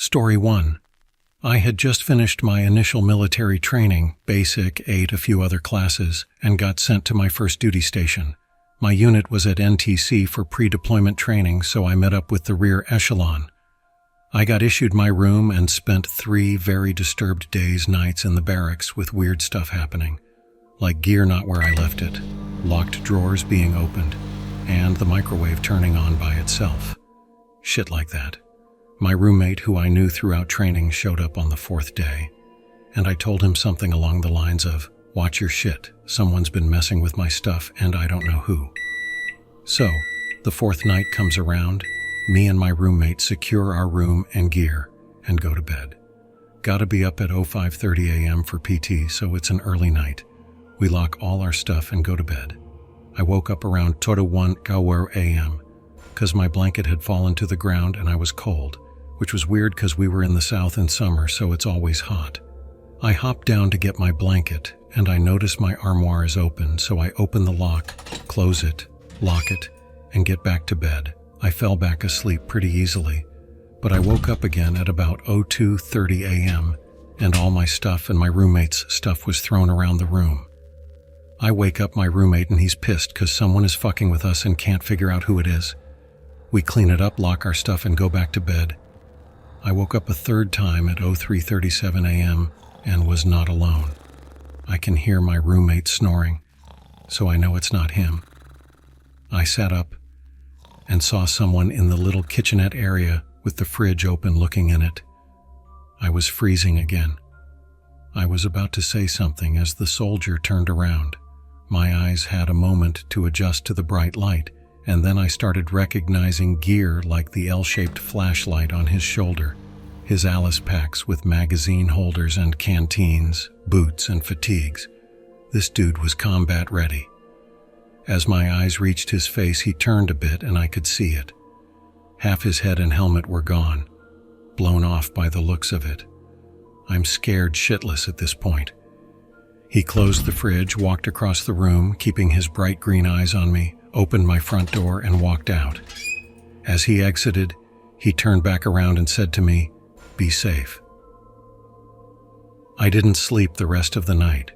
Story 1. I had just finished my initial military training, basic, ate a few other classes, and got sent to my first duty station. My unit was at NTC for pre-deployment training, so I met up with the rear echelon. I got issued my room and spent 3 very disturbed days, nights in the barracks with weird stuff happening, like gear not where I left it, locked drawers being opened, and the microwave turning on by itself. Shit like that. My roommate, who I knew throughout training, showed up on the 4th day, and I told him something along the lines of, "Watch your shit, someone's been messing with my stuff and I don't know who." So, the 4th night comes around, me and my roommate secure our room and gear and go to bed. Gotta be up at 05:30 a.m. for PT, so it's an early night. We lock all our stuff and go to bed. I woke up around 1 a.m. because my blanket had fallen to the ground and I was cold, which was weird because we were in the south in summer, so it's always hot. I hopped down to get my blanket, and I notice my armoire is open, so I open the lock, close it, lock it, and get back to bed. I fell back asleep pretty easily, but I woke up again at about 02:30 a.m., and all my stuff and my roommate's stuff was thrown around the room. I wake up my roommate and he's pissed because someone is fucking with us and can't figure out who it is. We clean it up, lock our stuff, and go back to bed. I woke up a 3rd time at 03:37 a.m. and was not alone. I can hear my roommate snoring, so I know it's not him. I sat up and saw someone in the little kitchenette area with the fridge open looking in it. I was freezing again. I was about to say something as the soldier turned around. My eyes had a moment to adjust to the bright light, and then I started recognizing gear like the L-shaped flashlight on his shoulder, his Alice packs with magazine holders and canteens, boots and fatigues. This dude was combat ready. As my eyes reached his face, he turned a bit and I could see it. Half his head and helmet were gone, blown off by the looks of it. I'm scared shitless at this point. He closed the fridge, walked across the room, keeping his bright green eyes on me, opened my front door and walked out. As he exited, he turned back around and said to me, "Be safe." I didn't sleep the rest of the night.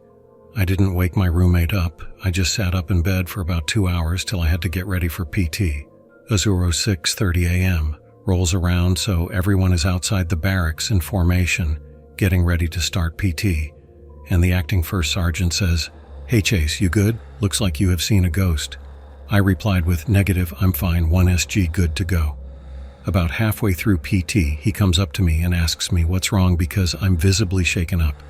I didn't wake my roommate up. I just sat up in bed for about 2 hours till I had to get ready for PT. 06:30 a.m. rolls around, so everyone is outside the barracks in formation, getting ready to start PT. And the acting first sergeant says, "Hey Chase, you good? Looks like you have seen a ghost." I replied with, "Negative, I'm fine, 1SG, good to go." About halfway through PT, he comes up to me and asks me what's wrong because I'm visibly shaken up.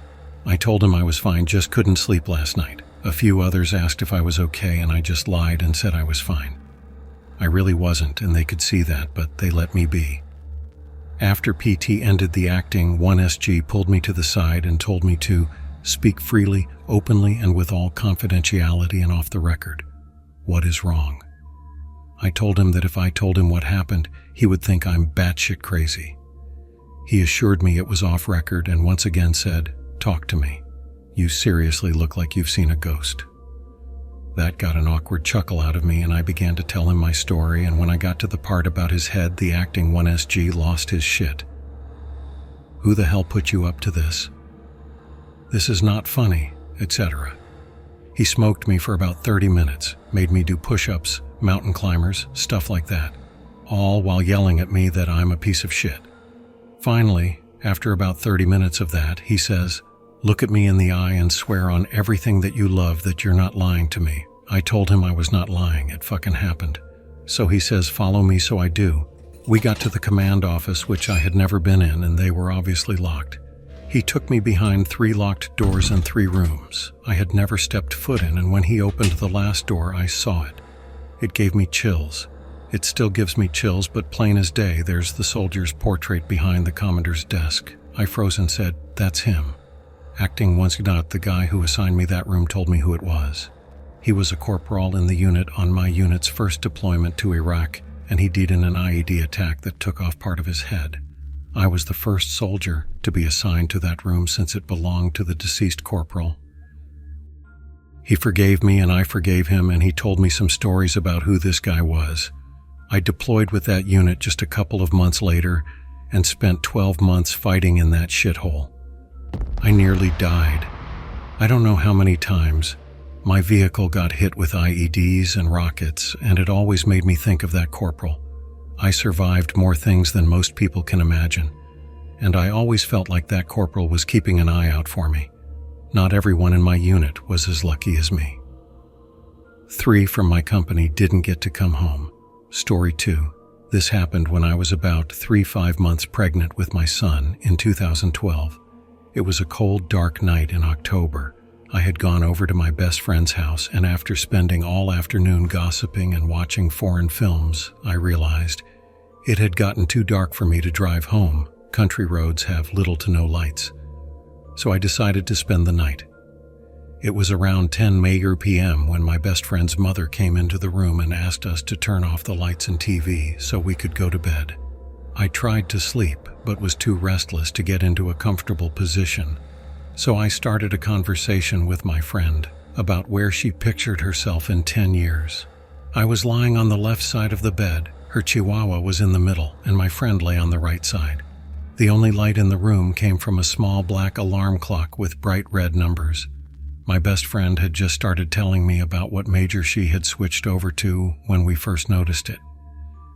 I told him I was fine, just couldn't sleep last night. A few others asked if I was okay, and I just lied and said I was fine. I really wasn't, and they could see that, but they let me be. After PT ended the acting, 1SG pulled me to the side and told me to speak freely, openly, and with all confidentiality and off the record. What is wrong? I told him that if I told him what happened, he would think I'm batshit crazy. He assured me it was off record and once again said, "Talk to me. You seriously look like you've seen a ghost." That got an awkward chuckle out of me, and I began to tell him my story, and when I got to the part about his head, the acting 1SG lost his shit. "Who the hell put you up to this? This is not funny," etc. He smoked me for about 30 minutes, made me do push-ups, mountain climbers, stuff like that, all while yelling at me that I'm a piece of shit. Finally, after about 30 minutes of that, he says, "Look at me in the eye and swear on everything that you love that you're not lying to me." I told him I was not lying, it fucking happened. So he says, "Follow me," so I do. We got to the command office, which I had never been in, and they were obviously locked. He took me behind 3 locked doors and 3 rooms I had never stepped foot in, and when he opened the last door, I saw it. It gave me chills. It still gives me chills, but plain as day, there's the soldier's portrait behind the commander's desk. I froze and said, "That's him." Acting once not, the guy who assigned me that room told me who it was. He was a corporal in the unit on my unit's first deployment to Iraq, and he did an IED attack that took off part of his head. I was the first soldier to be assigned to that room since it belonged to the deceased corporal. He forgave me and I forgave him, and he told me some stories about who this guy was. I deployed with that unit just a couple of months later, and spent 12 months fighting in that shithole. I nearly died. I don't know how many times. My vehicle got hit with IEDs and rockets, and it always made me think of that corporal. I survived more things than most people can imagine, and I always felt like that corporal was keeping an eye out for me. Not everyone in my unit was as lucky as me. 3 from my company didn't get to come home. Story 2. This happened when I was about 3-5 months pregnant with my son in 2012. It was a cold, dark night in October. I had gone over to my best friend's house, and after spending all afternoon gossiping and watching foreign films, I realized it had gotten too dark for me to drive home. Country roads have little to no lights. So I decided to spend the night. It was around 10 p.m. when my best friend's mother came into the room and asked us to turn off the lights and TV so we could go to bed. I tried to sleep, but was too restless to get into a comfortable position. So I started a conversation with my friend about where she pictured herself in 10 years. I was lying on the left side of the bed, her chihuahua was in the middle, and my friend lay on the right side. The only light in the room came from a small black alarm clock with bright red numbers. My best friend had just started telling me about what major she had switched over to when we first noticed it.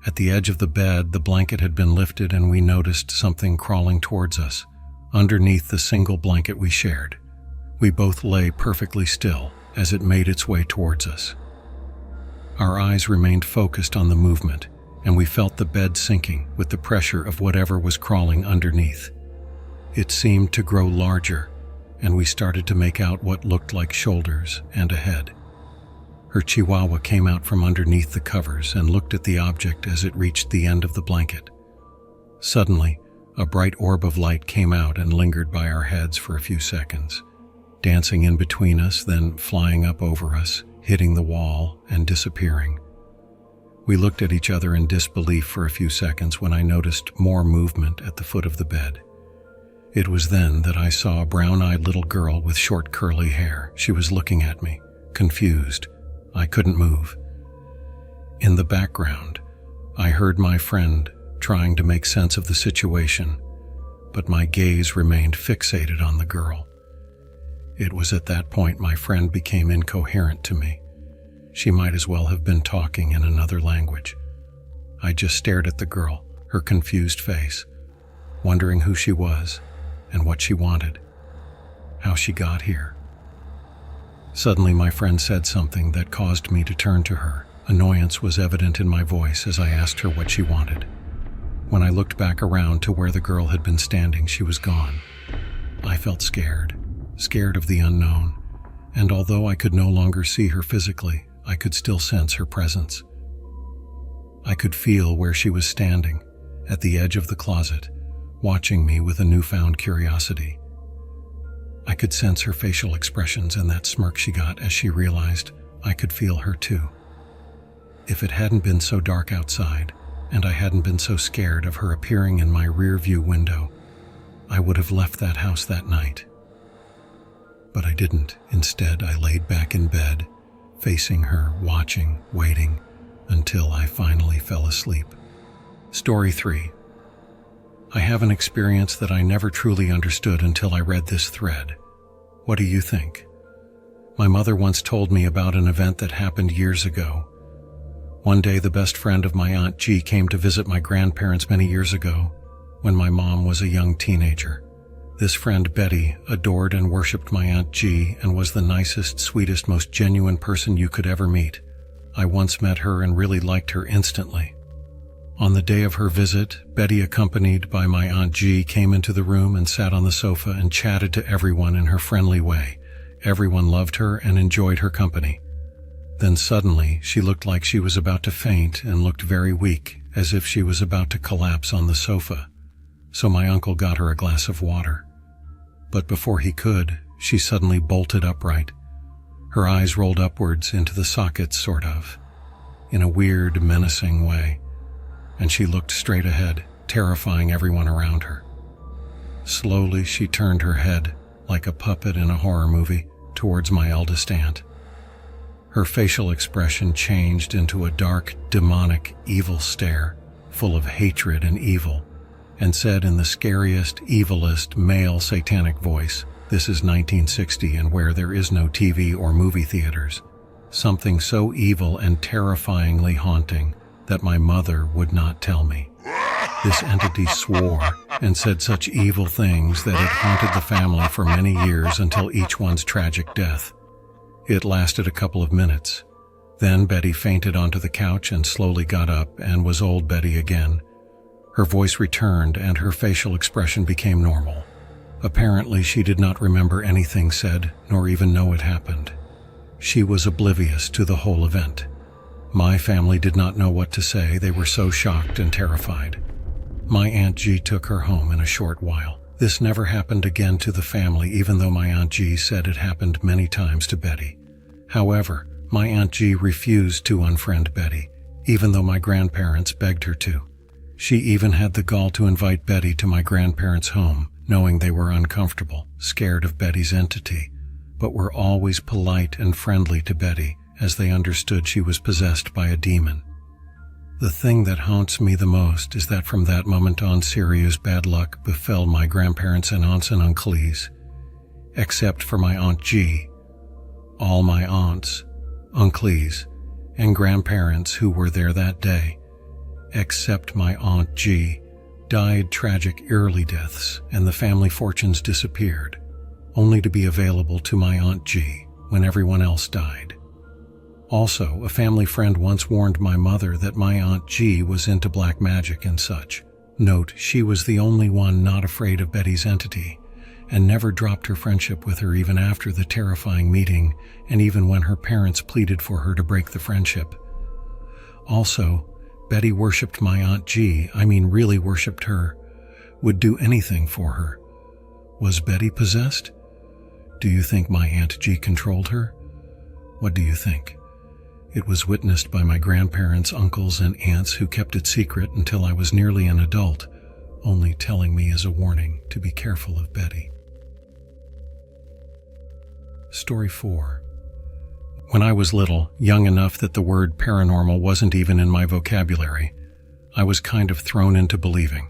At the edge of the bed, the blanket had been lifted and we noticed something crawling towards us, underneath the single blanket we shared. We both lay perfectly still as it made its way towards us. Our eyes remained focused on the movement, and we felt the bed sinking with the pressure of whatever was crawling underneath. It seemed to grow larger, and we started to make out what looked like shoulders and a head. Her chihuahua came out from underneath the covers and looked at the object as it reached the end of the blanket. Suddenly, a bright orb of light came out and lingered by our heads for a few seconds, dancing in between us, then flying up over us, hitting the wall and disappearing. We looked at each other in disbelief for a few seconds when I noticed more movement at the foot of the bed. It was then that I saw a brown-eyed little girl with short curly hair. She was looking at me, confused. I couldn't move. In the background, I heard my friend trying to make sense of the situation, but my gaze remained fixated on the girl. It was at that point my friend became incoherent to me. She might as well have been talking in another language. I just stared at the girl, her confused face, wondering who she was and what she wanted, how she got here. Suddenly, my friend said something that caused me to turn to her. Annoyance was evident in my voice as I asked her what she wanted. When I looked back around to where the girl had been standing, she was gone. I felt scared of the unknown, and although I could no longer see her physically, I could still sense her presence. I could feel where she was standing, at the edge of the closet, watching me with a newfound curiosity. I could sense her facial expressions and that smirk she got as she realized I could feel her too. If it hadn't been so dark outside, and I hadn't been so scared of her appearing in my rear-view window, I would have left that house that night. But I didn't. Instead, I laid back in bed, facing her, watching, waiting, until I finally fell asleep. Story 3. I have an experience that I never truly understood until I read this thread. What do you think? My mother once told me about an event that happened years ago. One day, the best friend of my Aunt G came to visit my grandparents many years ago, when my mom was a young teenager. This friend, Betty, adored and worshipped my Aunt G and was the nicest, sweetest, most genuine person you could ever meet. I once met her and really liked her instantly. On the day of her visit, Betty, accompanied by my Aunt G, came into the room and sat on the sofa and chatted to everyone in her friendly way. Everyone loved her and enjoyed her company. Then suddenly, she looked like she was about to faint and looked very weak, as if she was about to collapse on the sofa. So my uncle got her a glass of water. But before he could, she suddenly bolted upright. Her eyes rolled upwards into the sockets, sort of, in a weird, menacing way, and she looked straight ahead, terrifying everyone around her. Slowly, she turned her head, like a puppet in a horror movie, towards my eldest aunt. Her facial expression changed into a dark, demonic, evil stare, full of hatred and evil, and said in the scariest, evilest male satanic voice, "This is 1960 and where there is no TV or movie theaters," something so evil and terrifyingly haunting that my mother would not tell me. This entity swore and said such evil things that it haunted the family for many years until each one's tragic death. It lasted a couple of minutes. Then Betty fainted onto the couch and slowly got up and was old Betty again. Her voice returned and her facial expression became normal. Apparently, she did not remember anything said, nor even know it happened. She was oblivious to the whole event. My family did not know what to say. They were so shocked and terrified. My Aunt G took her home in a short while. This never happened again to the family, even though my Aunt G said it happened many times to Betty. However, my Aunt G refused to unfriend Betty, even though my grandparents begged her to. She even had the gall to invite Betty to my grandparents' home, knowing they were uncomfortable, scared of Betty's entity, but were always polite and friendly to Betty, as they understood she was possessed by a demon. The thing that haunts me the most is that from that moment on, serious bad luck befell my grandparents and aunts and uncles, except for my Aunt G. All my aunts, uncles, and grandparents who were there that day, except my Aunt G, died tragic early deaths, and the family fortunes disappeared, only to be available to my Aunt G when everyone else died. Also, a family friend once warned my mother that my Aunt G was into black magic and such. Note, she was the only one not afraid of Betty's entity, and never dropped her friendship with her even after the terrifying meeting, and even when her parents pleaded for her to break the friendship. Also, Betty worshipped my Aunt G, really worshipped her, would do anything for her. Was Betty possessed? Do you think my Aunt G controlled her? What do you think? It was witnessed by my grandparents, uncles, and aunts who kept it secret until I was nearly an adult, only telling me as a warning to be careful of Betty. Story 4. When I was little, young enough that the word paranormal wasn't even in my vocabulary, I was kind of thrown into believing.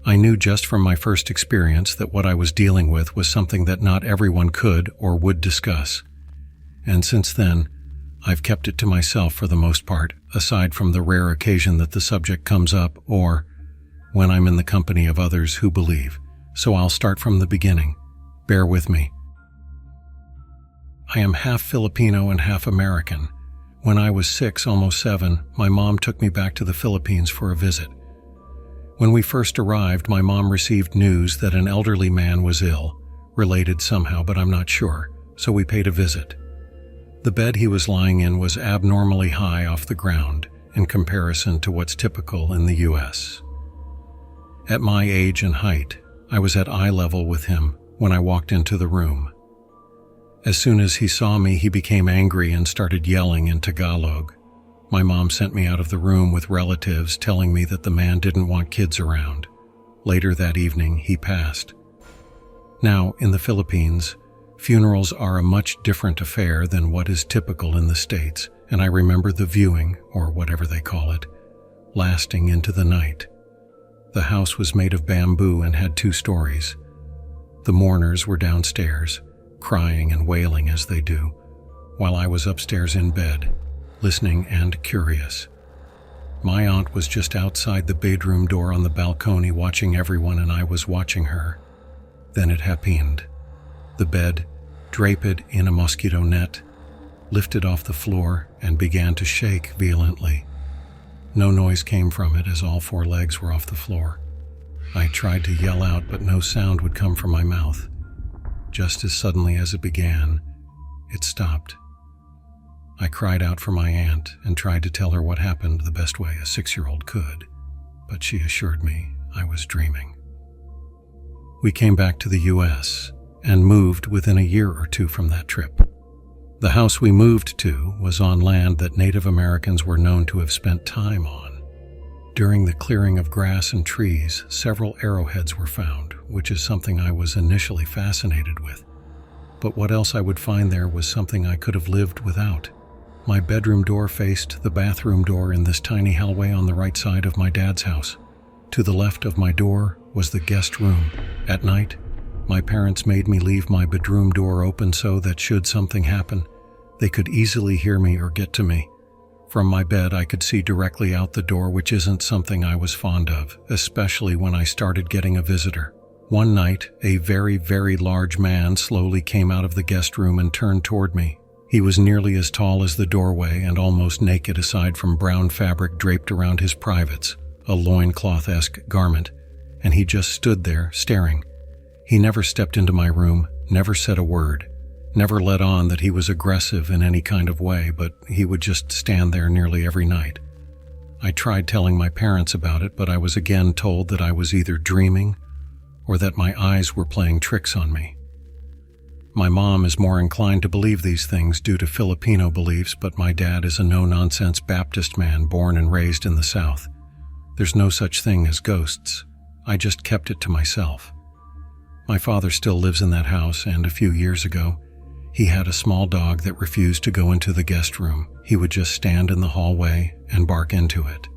I knew just from my first experience that what I was dealing with was something that not everyone could or would discuss. And since then, I've kept it to myself for the most part, aside from the rare occasion that the subject comes up or when I'm in the company of others who believe. So I'll start from the beginning. Bear with me. I am half Filipino and half American. When I was 6, almost 7, my mom took me back to the Philippines for a visit. When we first arrived, my mom received news that an elderly man was ill, related somehow, but I'm not sure, so we paid a visit. The bed he was lying in was abnormally high off the ground in comparison to what's typical in the U.S. At my age and height, I was at eye level with him when I walked into the room. As soon as he saw me, he became angry and started yelling in Tagalog. My mom sent me out of the room with relatives telling me that the man didn't want kids around. Later that evening, he passed. Now, in the Philippines, funerals are a much different affair than what is typical in the States, and I remember the viewing, or whatever they call it, lasting into the night. The house was made of bamboo and had 2 stories. The mourners were downstairs, crying and wailing as they do, while I was upstairs in bed, listening and curious. My aunt was just outside the bedroom door on the balcony watching everyone, and I was watching her. Then it happened. The bed, draped in a mosquito net, lifted off the floor and began to shake violently. No noise came from it as all 4 legs were off the floor. I tried to yell out, but no sound would come from my mouth. Just as suddenly as it began, it stopped. I cried out for my aunt and tried to tell her what happened the best way a 6-year-old could, but she assured me I was dreaming. We came back to the U.S. and moved within a year or 2 from that trip. The house we moved to was on land that Native Americans were known to have spent time on. During the clearing of grass and trees, several arrowheads were found, which is something I was initially fascinated with. But what else I would find there was something I could have lived without. My bedroom door faced the bathroom door in this tiny hallway on the right side of my dad's house. To the left of my door was the guest room. At night, my parents made me leave my bedroom door open so that should something happen, they could easily hear me or get to me. From my bed, I could see directly out the door, which isn't something I was fond of, especially when I started getting a visitor. One night, a very, very large man slowly came out of the guest room and turned toward me. He was nearly as tall as the doorway and almost naked aside from brown fabric draped around his privates, a loincloth-esque garment, and he just stood there, staring. He never stepped into my room, never said a word, never let on that he was aggressive in any kind of way, but he would just stand there nearly every night. I tried telling my parents about it, but I was again told that I was either dreaming or that my eyes were playing tricks on me. My mom is more inclined to believe these things due to Filipino beliefs, but my dad is a no-nonsense Baptist man born and raised in the South. There's no such thing as ghosts. I just kept it to myself. My father still lives in that house, and a few years ago, he had a small dog that refused to go into the guest room. He would just stand in the hallway and bark into it.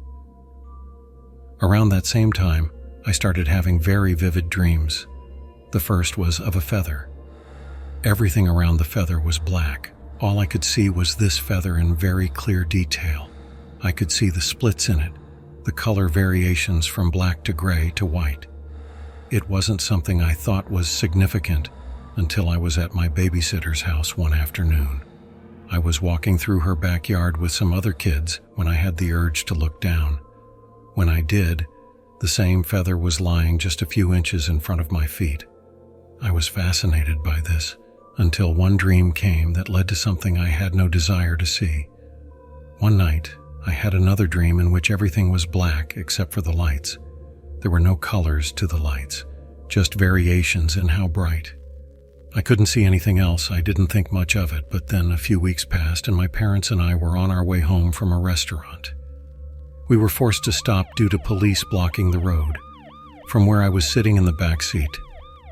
Around that same time, I started having very vivid dreams. The first was of a feather. Everything around the feather was black. All I could see was this feather in very clear detail. I could see the splits in it, the color variations from black to gray to white. It wasn't something I thought was significant until I was at my babysitter's house one afternoon. I was walking through her backyard with some other kids when I had the urge to look down. When I did, the same feather was lying just a few inches in front of my feet. I was fascinated by this until one dream came that led to something I had no desire to see. One night, I had another dream in which everything was black except for the lights. There were no colors to the lights, just variations in how bright. I couldn't see anything else. I didn't think much of it, but then a few weeks passed and my parents and I were on our way home from a restaurant. We were forced to stop due to police blocking the road. From where I was sitting in the back seat,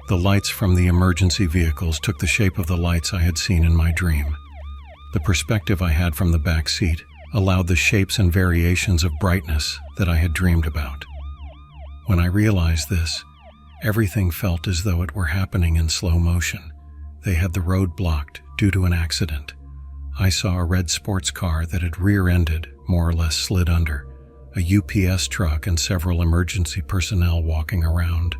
the lights from the emergency vehicles took the shape of the lights I had seen in my dream. The perspective I had from the back seat allowed the shapes and variations of brightness that I had dreamed about. When I realized this, everything felt as though it were happening in slow motion. They had the road blocked due to an accident. I saw a red sports car that had rear-ended, more or less slid under, a UPS truck and several emergency personnel walking around,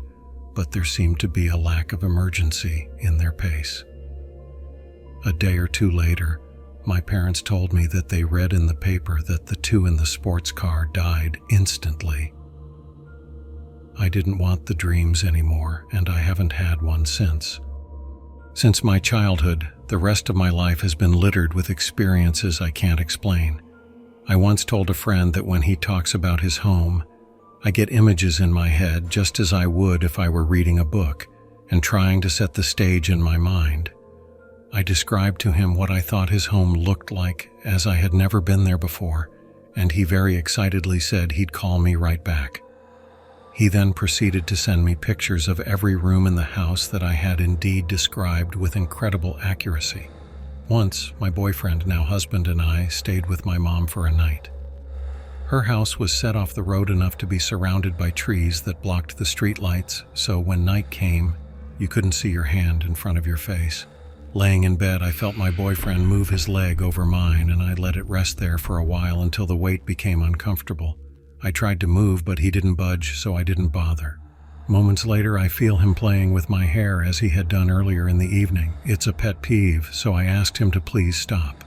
but there seemed to be a lack of emergency in their pace. A day or two later, my parents told me that they read in the paper that the two in the sports car died instantly. I didn't want the dreams anymore, and I haven't had one since. Since my childhood, the rest of my life has been littered with experiences I can't explain. I once told a friend that when he talks about his home, I get images in my head just as I would if I were reading a book and trying to set the stage in my mind. I described to him what I thought his home looked like, as I had never been there before, and he very excitedly said he'd call me right back. He then proceeded to send me pictures of every room in the house that I had indeed described with incredible accuracy. Once, my boyfriend, now husband, and I stayed with my mom for a night. Her house was set off the road enough to be surrounded by trees that blocked the street lights, so when night came, you couldn't see your hand in front of your face. Laying in bed, I felt my boyfriend move his leg over mine, and I let it rest there for a while until the weight became uncomfortable. I tried to move, but he didn't budge, so I didn't bother. Moments later, I feel him playing with my hair as he had done earlier in the evening. It's a pet peeve, so I asked him to please stop.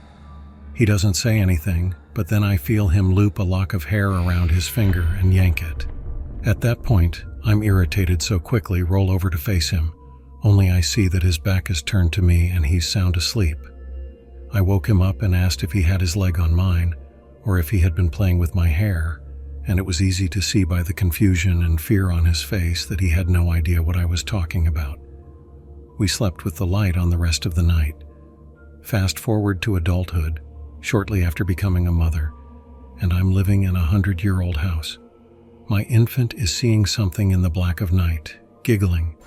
He doesn't say anything, but then I feel him loop a lock of hair around his finger and yank it. At that point, I'm irritated, so quickly roll over to face him. Only I see that his back is turned to me and he's sound asleep. I woke him up and asked if he had his leg on mine, or if he had been playing with my hair, and it was easy to see by the confusion and fear on his face that he had no idea what I was talking about. We slept with the light on the rest of the night. Fast forward to adulthood, shortly after becoming a mother, and I'm living in a 100-year-old house. My infant is seeing something in the black of night, giggling.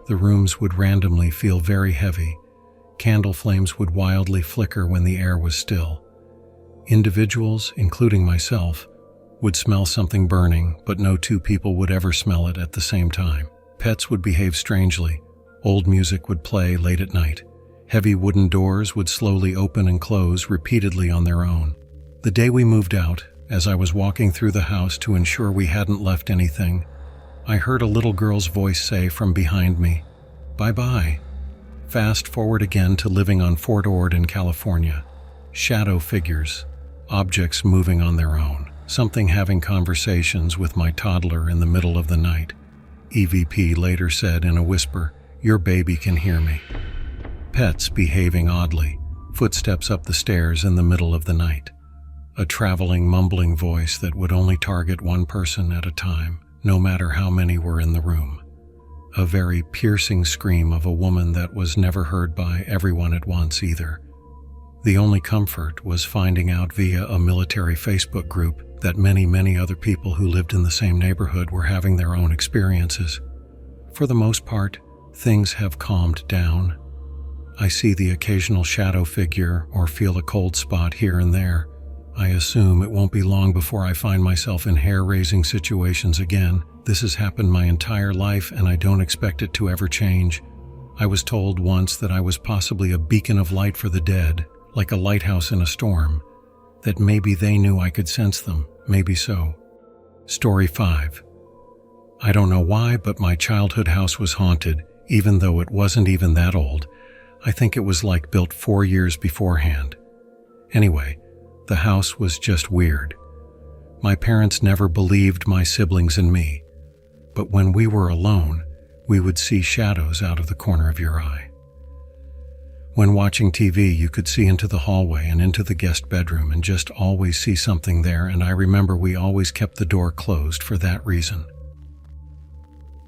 The rooms would randomly feel very heavy. Candle flames would wildly flicker when the air was still. Individuals, including myself, would smell something burning, but no two people would ever smell it at the same time. Pets would behave strangely. Old music would play late at night. Heavy wooden doors would slowly open and close repeatedly on their own. The day we moved out, as I was walking through the house to ensure we hadn't left anything, I heard a little girl's voice say from behind me, "Bye-bye." Fast forward again to living on Fort Ord in California. Shadow figures, objects moving on their own, something having conversations with my toddler in the middle of the night. EVP later said in a whisper, "Your baby can hear me." Pets behaving oddly, footsteps up the stairs in the middle of the night. A traveling, mumbling voice that would only target one person at a time, no matter how many were in the room. A very piercing scream of a woman that was never heard by everyone at once either. The only comfort was finding out via a military Facebook group that many other people who lived in the same neighborhood were having their own experiences. For the most part, things have calmed down. I see the occasional shadow figure or feel a cold spot here and there. I assume it won't be long before I find myself in hair-raising situations again. This has happened my entire life and I don't expect it to ever change. I was told once that I was possibly a beacon of light for the dead, like a lighthouse in a storm, that maybe they knew I could sense them, maybe so. Story 5. I don't know why, but my childhood house was haunted, even though it wasn't even that old. I think it was like built 4 years beforehand. Anyway, the house was just weird. My parents never believed my siblings and me, but when we were alone, we would see shadows out of the corner of your eye. When watching TV, you could see into the hallway and into the guest bedroom and just always see something there, and I remember we always kept the door closed for that reason.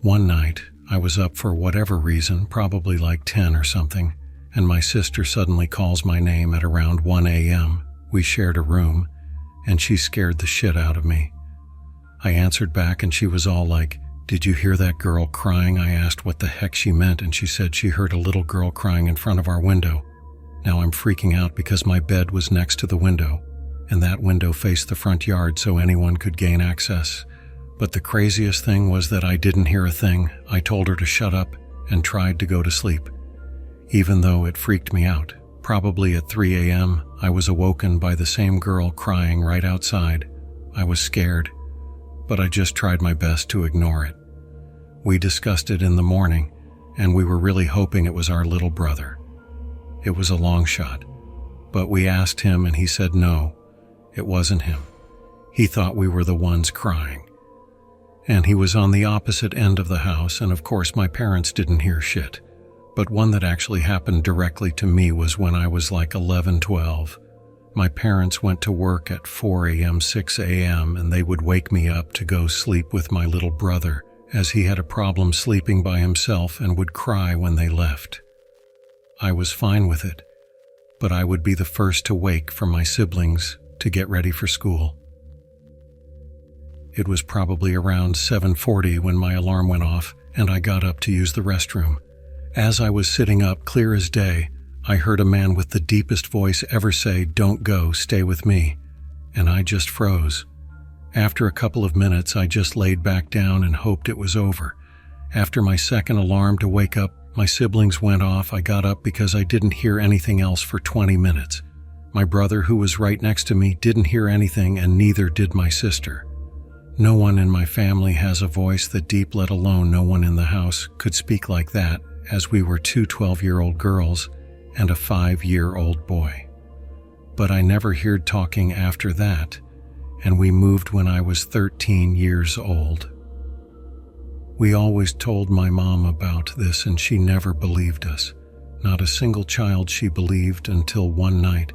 One night, I was up for whatever reason, probably like 10 or something, and my sister suddenly calls my name at around 1 a.m. We shared a room, and she scared the shit out of me. I answered back and she was all like, "Did you hear that girl crying?" I asked what the heck she meant, and she said she heard a little girl crying in front of our window. Now I'm freaking out because my bed was next to the window, and that window faced the front yard so anyone could gain access. But the craziest thing was that I didn't hear a thing. I told her to shut up and tried to go to sleep. Even though it freaked me out, probably at 3 a.m., I was awoken by the same girl crying right outside. I was scared, but I just tried my best to ignore it. We discussed it in the morning, and we were really hoping it was our little brother. It was a long shot, but we asked him and he said no, it wasn't him. He thought we were the ones crying. And he was on the opposite end of the house, and of course my parents didn't hear shit. But one that actually happened directly to me was when I was like 11, 12. My parents went to work at 4 a.m., 6 a.m., and they would wake me up to go sleep with my little brother, as he had a problem sleeping by himself and would cry when they left. I was fine with it, but I would be the first to wake for my siblings to get ready for school. It was probably around 7:40 when my alarm went off, and I got up to use the restroom. As I was sitting up, clear as day, I heard a man with the deepest voice ever say, "Don't go, stay with me," and I just froze. After a couple of minutes, I just laid back down and hoped it was over. After my second alarm to wake up, my siblings went off. I got up because I didn't hear anything else for 20 minutes. My brother, who was right next to me, didn't hear anything, and neither did my sister. No one in my family has a voice that deep, let alone no one in the house could speak like that, as we were two 12-year-old girls and a 5-year-old boy. But I never heard talking after that, and we moved when I was 13 years old. We always told my mom about this, and she never believed us. Not a single child she believed, until one night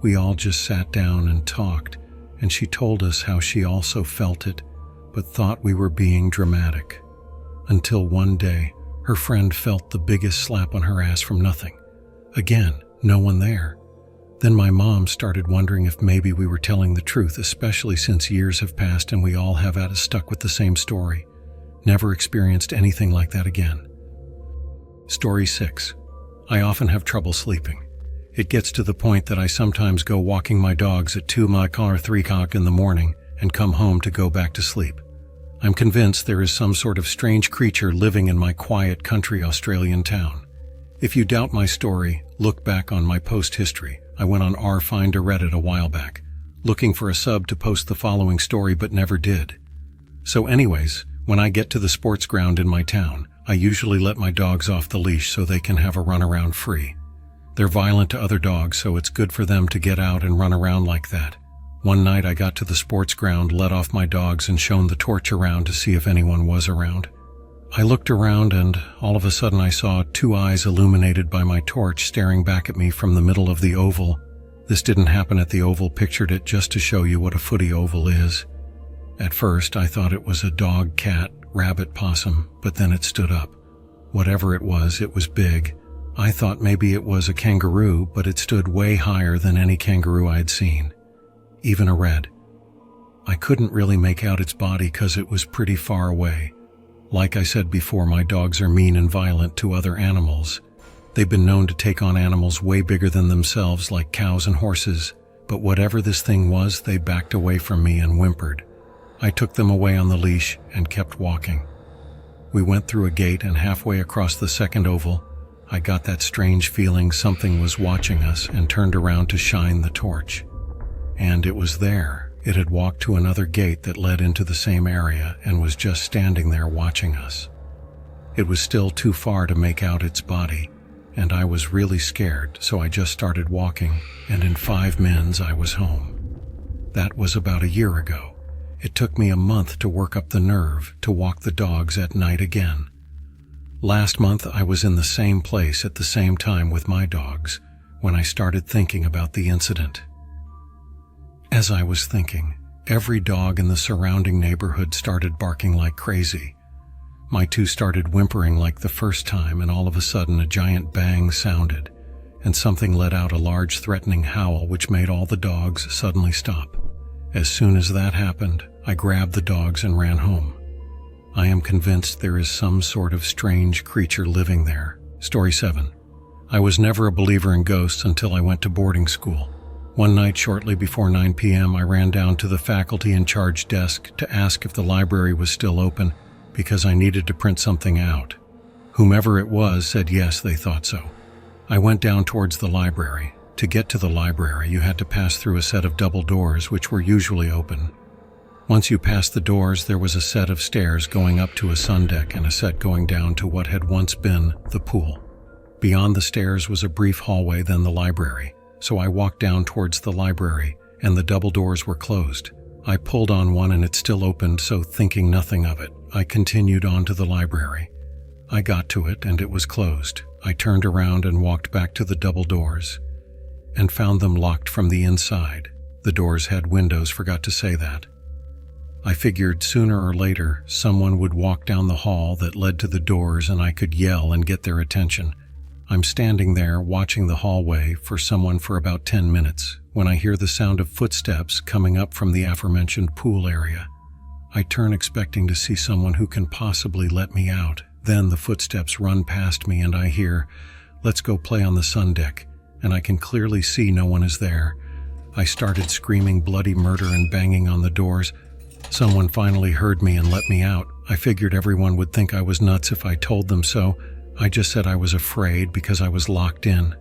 we all just sat down and talked, and she told us how she also felt it, but thought we were being dramatic. Until one day, her friend felt the biggest slap on her ass from nothing. Again, no one there. Then my mom started wondering if maybe we were telling the truth, especially since years have passed and we all have had us stuck with the same story. Never experienced anything like that again. Story 6. I often have trouble sleeping. It gets to the point that I sometimes go walking my dogs at 2 or 3 o'clock in the morning, and come home to go back to sleep. I'm convinced there is some sort of strange creature living in my quiet country Australian town. If you doubt my story, look back on my post history. I went on Find a Reddit a while back, looking for a sub to post the following story but never did. So anyways, when I get to the sports ground in my town, I usually let my dogs off the leash so they can have a run around free. They're violent to other dogs, so it's good for them to get out and run around like that. One night I got to the sports ground, let off my dogs, and shone the torch around to see if anyone was around. I looked around and all of a sudden I saw two eyes illuminated by my torch staring back at me from the middle of the oval. This didn't happen at the oval, pictured it just to show you what a footy oval is. At first I thought it was a dog, cat, rabbit, possum, but then it stood up. Whatever it was big. I thought maybe it was a kangaroo, but it stood way higher than any kangaroo I'd seen. Even a red. I couldn't really make out its body 'cause it was pretty far away. Like I said before, my dogs are mean and violent to other animals. They've been known to take on animals way bigger than themselves, like cows and horses, but whatever this thing was, they backed away from me and whimpered. I took them away on the leash and kept walking. We went through a gate, and halfway across the second oval, I got that strange feeling something was watching us and turned around to shine the torch. And it was there. It had walked to another gate that led into the same area and was just standing there watching us. It was still too far to make out its body, and I was really scared, so I just started walking, and in 5 minutes I was home. That was about a year ago. It took me a month to work up the nerve to walk the dogs at night again. Last month I was in the same place at the same time with my dogs when I started thinking about the incident. As I was thinking, every dog in the surrounding neighborhood started barking like crazy. My two started whimpering like the first time, and all of a sudden a giant bang sounded, and something let out a large threatening howl which made all the dogs suddenly stop. As soon as that happened, I grabbed the dogs and ran home. I am convinced there is some sort of strange creature living there. Story 7. I was never a believer in ghosts until I went to boarding school. One night shortly before 9 p.m., I ran down to the faculty in charge desk to ask if the library was still open because I needed to print something out. Whomever it was said yes, they thought so. I went down towards the library. To get to the library, you had to pass through a set of double doors which were usually open. Once you passed the doors, there was a set of stairs going up to a sun deck and a set going down to what had once been the pool. Beyond the stairs was a brief hallway, then the library. So I walked down towards the library, and the double doors were closed. I pulled on one and it still opened, so thinking nothing of it, I continued on to the library. I got to it and it was closed. I turned around and walked back to the double doors and found them locked from the inside. The doors had windows, forgot to say that. I figured sooner or later someone would walk down the hall that led to the doors and I could yell and get their attention. I'm standing there watching the hallway for someone for about 10 minutes when I hear the sound of footsteps coming up from the aforementioned pool area. I turn expecting to see someone who can possibly let me out. Then the footsteps run past me and I hear, "Let's go play on the sun deck," and I can clearly see no one is there. I started screaming bloody murder and banging on the doors. Someone finally heard me and let me out. I figured everyone would think I was nuts if I told them so. I just said I was afraid because I was locked in.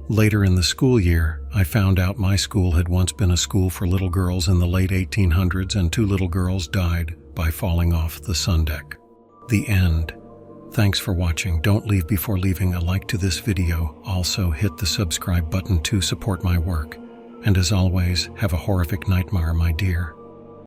Later in the school year, I found out my school had once been a school for little girls in the late 1800s, and 2 little girls died by falling off the sun deck. The end. Thanks for watching. Don't leave before leaving a like to this video. Also hit the subscribe button to support my work. And as always, have a horrific nightmare, my dear.